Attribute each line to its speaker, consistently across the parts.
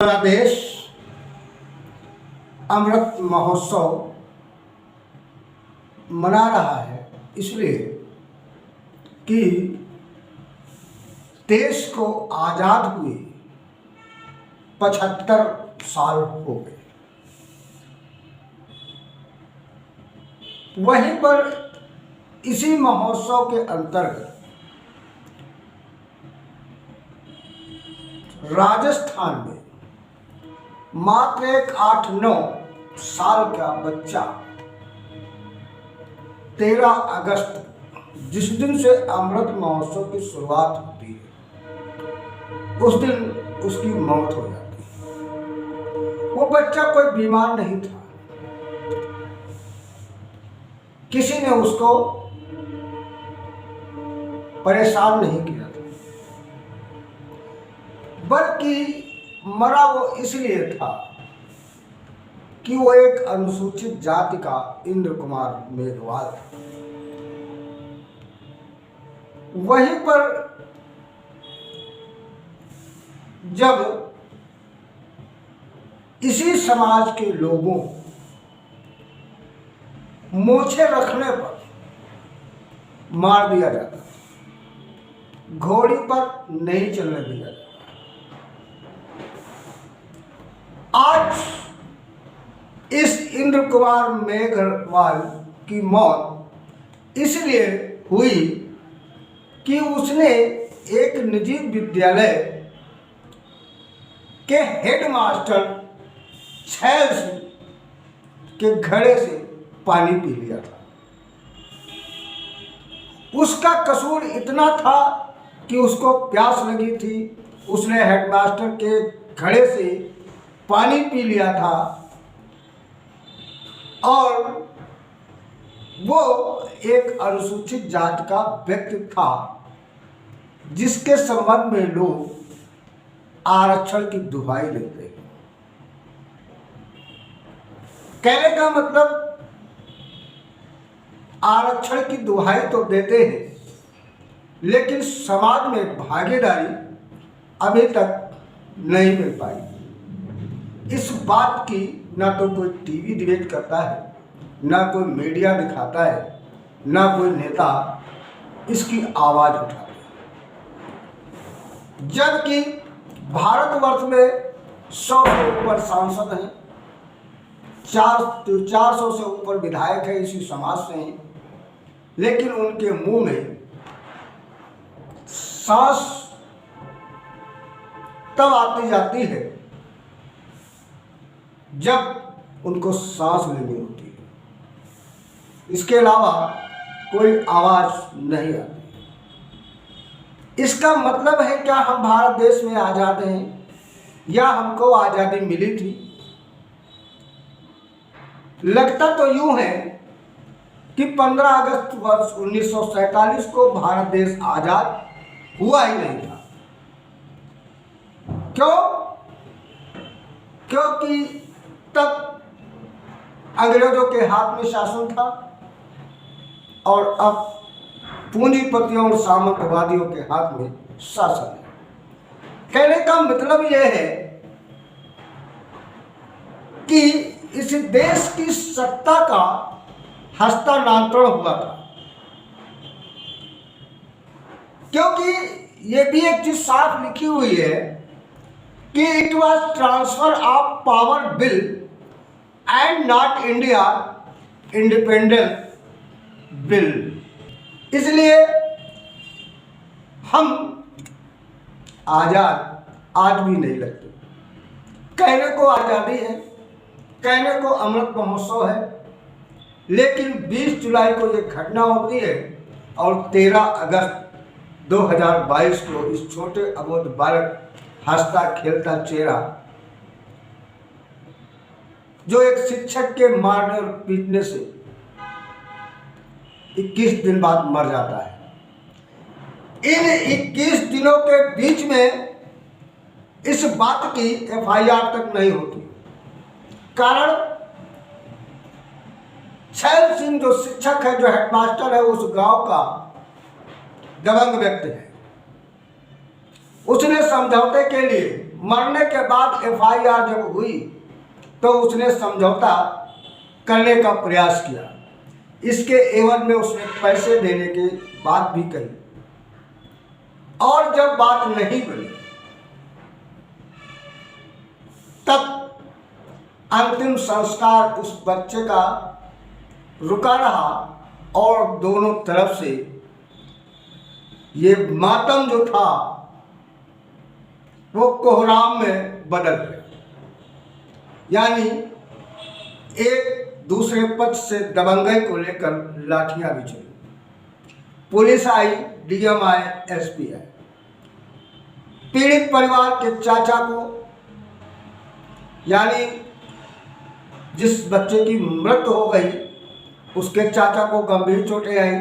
Speaker 1: हमारा देश अमृत महोत्सव मना रहा है इसलिए कि देश को आज़ाद हुए 75 साल हो गए। वहीं पर इसी महोत्सव के अंतर्गत राजस्थान में मात्र एक 8-9 साल का बच्चा 13 अगस्त जिस दिन से अमृत महोत्सव की शुरुआत होती है उस दिन उसकी मौत हो जाती है। वो बच्चा कोई बीमार नहीं था, किसी ने उसको परेशान नहीं किया था, बल्कि मरा वो इसलिए था कि वो एक अनुसूचित जाति का इंद्र कुमार मेघवाल था। वहीं पर जब इसी समाज के लोगों मोछे रखने पर मार दिया जाता, घोड़ी पर नहीं चलने दिया जाता। आज इस इंद्र कुमार मेघवाल की मौत इसलिए हुई कि उसने एक निजी विद्यालय के हेडमास्टर छैल के घड़े से पानी पी लिया था। उसका कसूर इतना था कि उसको प्यास लगी थी, उसने हेडमास्टर के घड़े से पानी पी लिया था और वो एक अनुसूचित जाति का व्यक्ति था जिसके संबंध में लोग आरक्षण की दुहाई देते हैं। कहने का मतलब आरक्षण की दुहाई तो देते हैं, लेकिन समाज में भागीदारी अभी तक नहीं मिल पाई। इस बात की ना तो कोई टीवी डिबेट करता है, ना कोई मीडिया दिखाता है, ना कोई नेता इसकी आवाज़ उठाता है। जबकि भारतवर्ष में 100 से ऊपर सांसद हैं, 400 से ऊपर विधायक हैं, इसी समाज से हैं, लेकिन उनके मुंह में सांस तब आती जाती है जब उनको सांस लेनी होती है, इसके अलावा कोई आवाज नहीं आती। इसका मतलब है क्या हम भारत देश में आज़ाद हैं या हमको आज़ादी मिली थी? लगता तो यूं है कि 15 अगस्त वर्ष 1947 को भारत देश आज़ाद हुआ ही नहीं था। क्योंकि तब अंग्रेजों के हाथ में शासन था और अब पूंजीपतियों और सामंतवादियों के हाथ में शासन है। कहने का मतलब यह है कि इस देश की सत्ता का हस्तांतरण हुआ था, क्योंकि यह भी एक चीज साफ लिखी हुई है कि it was transfer of power bill and not India independent bill. इसलिए हम आज़ाद आज भी नहीं लगते। कहने को आज़ादी है, कहने को अमृत महोत्सव है, लेकिन 20 जुलाई को ये घटना होती है और 13 अगस्त 2022 को इस छोटे अबोध बालक हंसता खेलता चेहरा जो एक शिक्षक के मारने और पीटने से 21 दिन बाद मर जाता है। इन 21 दिनों के बीच में इस बात की FIR तक नहीं होती। कारण छैल सिंह जो शिक्षक है, जो हेडमास्टर है, उस गांव का दबंग व्यक्ति है। उसने समझौते के लिए मरने के बाद FIR जब हुई तो उसने समझौता करने का प्रयास किया। इसके एवज में उसने पैसे देने की बात भी कही, और जब बात नहीं बनी तब अंतिम संस्कार उस बच्चे का रुका रहा और दोनों तरफ से ये मातम जो था वो कोहराम में बदल गया। यानी एक दूसरे पक्ष से दबंगई को लेकर लाठियां भी चली, पुलिस आई, DM आए, SP आए। पीड़ित परिवार के चाचा को, यानी जिस बच्चे की मृत्यु हो गई उसके चाचा को गंभीर चोटें आई,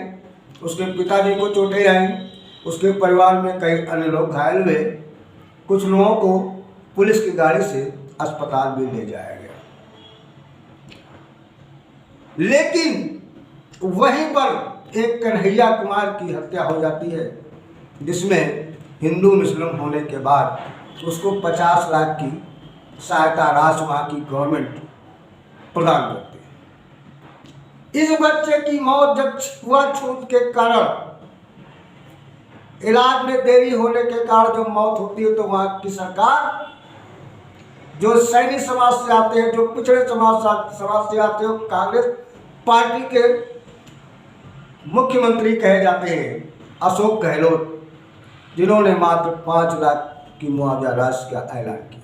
Speaker 1: उसके पिताजी को चोटें आई, उसके परिवार में कई अन्य लोग घायल हुए। कुछ लोगों को पुलिस की गाड़ी से अस्पताल भी ले जाया गया। लेकिन वहीं पर एक कन्हैया कुमार की हत्या हो जाती है, जिसमें हिंदू मुस्लिम होने के बाद उसको 50 लाख की सहायता राशि वहाँ की गवर्नमेंट प्रदान करती है। इस बच्चे की मौत जब छुआछूत के कारण, इलाज में देरी होने के कारण जब मौत होती है तो वहाँ की सरकार, जो सैनिक समाज से आते हैं, जो पिछड़े समाज से आते हैं, कांग्रेस पार्टी के मुख्यमंत्री कहे जाते हैं अशोक गहलोत, जिन्होंने मात्र 5 लाख की मुआवजा राशि का ऐलान किया।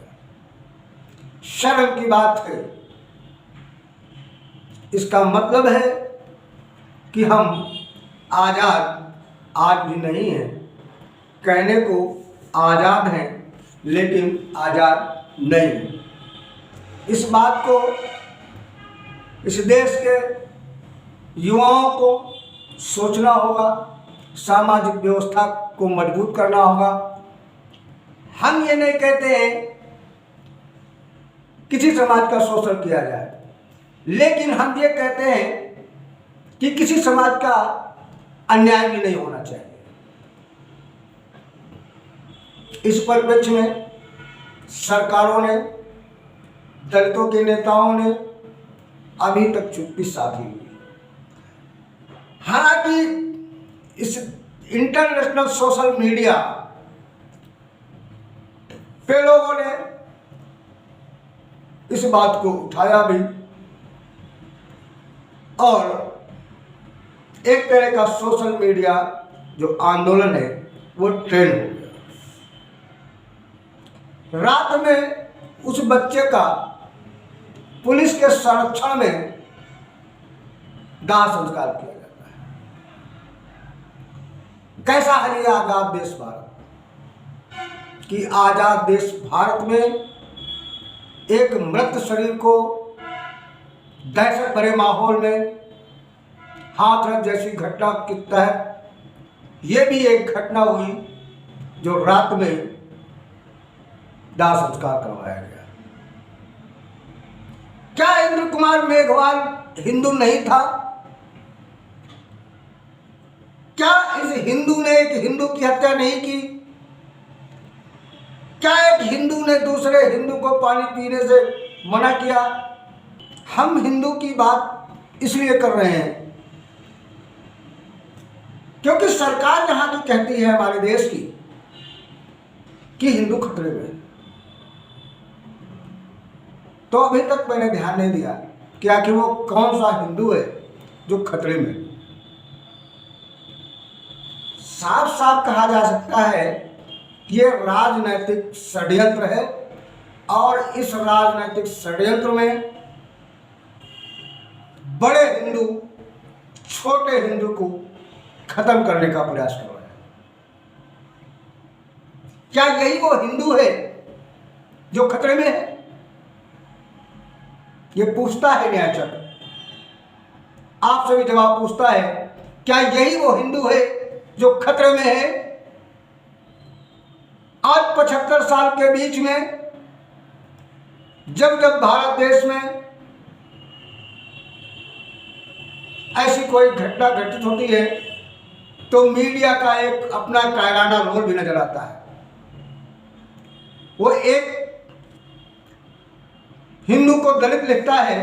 Speaker 1: शर्म की बात है। इसका मतलब है कि हम आज़ाद आज भी नहीं हैं। कहने को आज़ाद हैं लेकिन आज़ाद नहीं हैं। इस बात को इस देश के युवाओं को सोचना होगा, सामाजिक व्यवस्था को मजबूत करना होगा। हम ये नहीं कहते हैं किसी समाज का शोषण किया जाए, लेकिन हम ये कहते हैं कि किसी समाज का अन्याय भी नहीं होना चाहिए। इस परिप्रेक्ष्य में सरकारों ने, दलितों के नेताओं ने अभी तक चुप्पी साधी हुई। हालांकि इस इंटरनेशनल सोशल मीडिया पे लोगों ने इस बात को उठाया भी और एक तरह का सोशल मीडिया जो आंदोलन है वो ट्रेंड हो गया। रात में उस बच्चे का पुलिस के संरक्षण में दाह संस्कार किया जाता है। कैसा है ये आजाद देश भारत, कि आजाद देश भारत में एक मृत शरीर को दहशत भरे माहौल में हाथरस जैसी घटना के तहत ये भी एक घटना हुई जो रात में दाह संस्कार करवाया गया। क्या इंद्र कुमार मेघवाल हिंदू नहीं था? क्या इस हिंदू ने एक हिंदू की हत्या नहीं की? क्या एक हिंदू ने दूसरे हिंदू को पानी पीने से मना किया? हम हिंदू की बात इसलिए कर रहे हैं क्योंकि सरकार यहाँ की कहती है हमारे देश की कि हिंदू खतरे में है। तो अभी तक मैंने ध्यान नहीं दिया कि आखिर वो कौन सा हिंदू है जो खतरे में। साफ साफ कहा जा सकता है ये राजनैतिक षड्यंत्र है और इस राजनैतिक षड्यंत्र में बड़े हिंदू छोटे हिंदू को खत्म करने का प्रयास कर रहे हैं। क्या यही वो हिंदू है जो खतरे में है? ये पूछता है न्यायचक्र, आपसे भी जवाब पूछता है, क्या यही वो हिंदू है जो खतरे में है? आज 75 साल के बीच में जब जब भारत देश में ऐसी कोई घटना घटित होती है तो मीडिया का एक अपना कायराना रोल भी नजर आता है। वो एक हिंदू को दलित लिखता है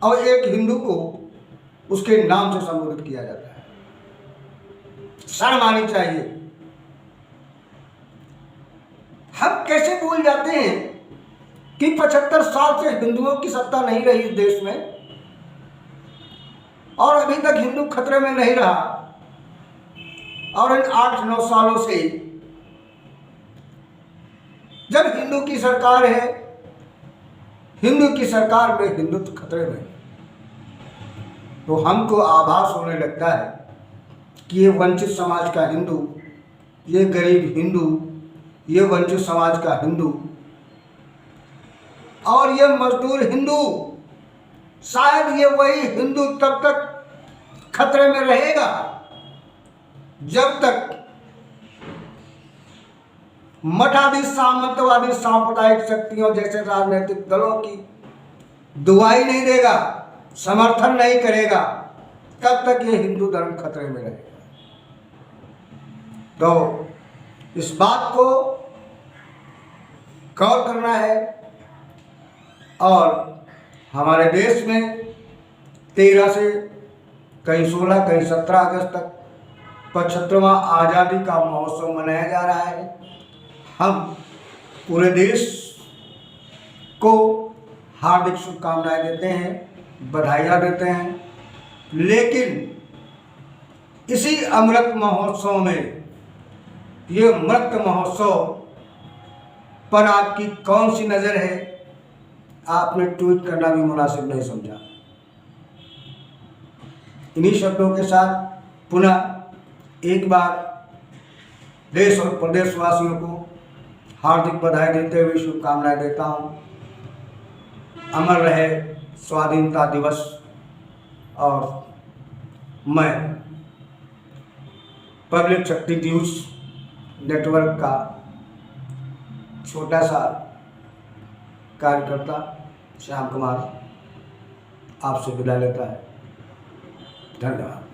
Speaker 1: और एक हिंदू को उसके नाम से संबोधित किया जाता है। शर्म आनी चाहिए। हम कैसे भूल जाते हैं कि 75 साल से हिंदुओं की सत्ता नहीं रही इस देश में और अभी तक हिंदू खतरे में नहीं रहा, और इन 8-9 सालों से जब हिंदू की सरकार है, हिंदू की सरकार में हिंदुत्व खतरे में, तो हमको आभास होने लगता है कि ये वंचित समाज का हिंदू, ये गरीब हिंदू, ये वंचित समाज का हिंदू और ये मजदूर हिंदू, शायद ये वही हिंदू तब तक खतरे में रहेगा जब तक मठाधीश सामंतवादी सांप्रदायिक शक्तियों जैसे राजनीतिक दलों की दुआई नहीं देगा, समर्थन नहीं करेगा, तब तक ये हिंदू धर्म खतरे में रहेगा। तो इस बात को गौर करना है और हमारे देश में 13 से कहीं 16 कहीं 17 अगस्त तक 75वां आज़ादी का महोत्सव मनाया जा रहा है। हम पूरे देश को हार्दिक शुभकामनाएं देते हैं, बधाइयाँ देते हैं, लेकिन इसी अमृत महोत्सव में, ये मृत महोत्सव पर आपकी कौन सी नज़र है, आपने ट्वीट करना भी मुनासिब नहीं समझा। इन्हीं शब्दों के साथ पुनः एक बार देश और प्रदेशवासियों को हार्दिक बधाई देते हुए शुभकामनाएं देता हूँ। अमर रहे स्वाधीनता दिवस। और मैं पब्लिक शक्ति न्यूज़ नेटवर्क का छोटा सा कार्यकर्ता श्याम कुमार आपसे विदा लेता है। धन्यवाद।